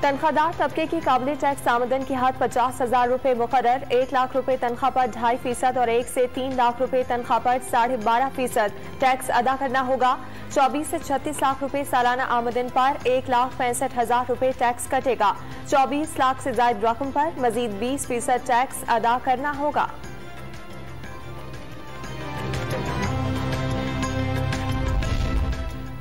तनख्वाहदार तबके की काबिल टैक्स आमदन की हद 50,000 रुपए मुकर्रर। 1 लाख रुपए तनख्वाह पर 2.5% और 1 से 3 लाख रुपए तनख्वाह पर 12.5% टैक्स अदा करना होगा। 24 से 36 लाख रुपए सालाना आमदन पर 1,65,000 रुपए टैक्स कटेगा। 24 लाख से ज्यादा रकम पर मजीद 20% टैक्स अदा करना होगा।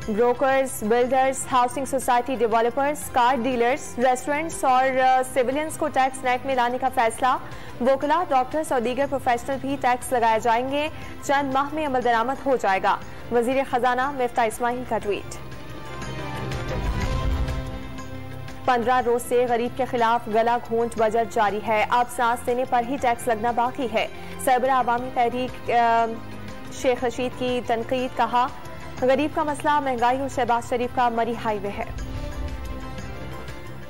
Brokers, builders, housing society developers, car dealers, restaurants और सिविलियंस को टैक्स नेट में लाने का फैसला। वोकला, डॉक्टर्स और दीगर प्रोफेशनल भी टैक्स लगाए जाएंगे। चंद माह में अमल दरामद हो जाएगा। वजीर खजाना मिफ्ता इस्माइल का ट्वीट। 15 रोज से गरीब के खिलाफ गला घोंट बजट जारी है। अब सांस देने पर ही टैक्स लगना बाकी है। सरबराह अवामी तहरीक शेख रशीद की तनकीद, कहा गरीब का मसला महंगाई और शहबाज शरीफ का मरी हाईवे है।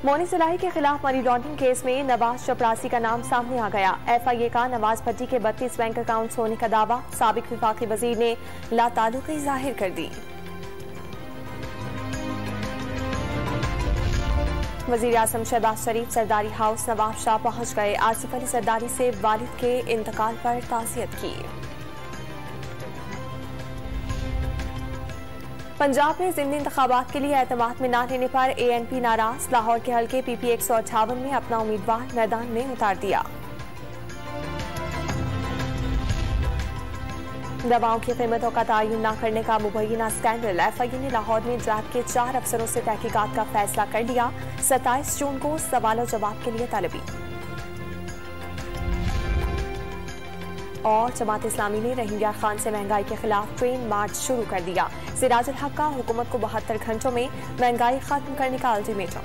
मोनी सलाही के खिलाफ मनी लॉन्ड्रिंग केस में नवाज चपरासी का नाम सामने आ गया। FIA का नवाज भट्टी के 32 बैंक अकाउंट्स होने का दावा। साबिक विफाकी वजीर ने लाताल्लुकी जाहिर कर दी। वजीर आजम शहबाज शरीफ सरदारी हाउस नवाब शाह पहुंच गए। आसिफ अली सरदारी से वालिद के इंतकाल पर ताज़ियत की। पंजाब में ज़िमनी इंतखाबात के लिए एतमाद में न लेने पर ANP नाराज। लाहौर के हल्के PP 158 में अपना उम्मीदवार मैदान में उतार दिया। दवाओं की कीमतों का तयन न करने का मुबैना स्कैंडल। FIA ने लाहौर में जैब के 4 अफसरों से तहकीकात का फैसला कर लिया। 27 जून को सवाल जवाब के लिए तलबी। और जमात इस्लामी ने रहीम यार खान से महंगाई के खिलाफ ट्रेन मार्च शुरू कर दिया। सिराजुल हक का हुकूमत को 72 घंटों में महंगाई खत्म करने का अल्टीमेटम।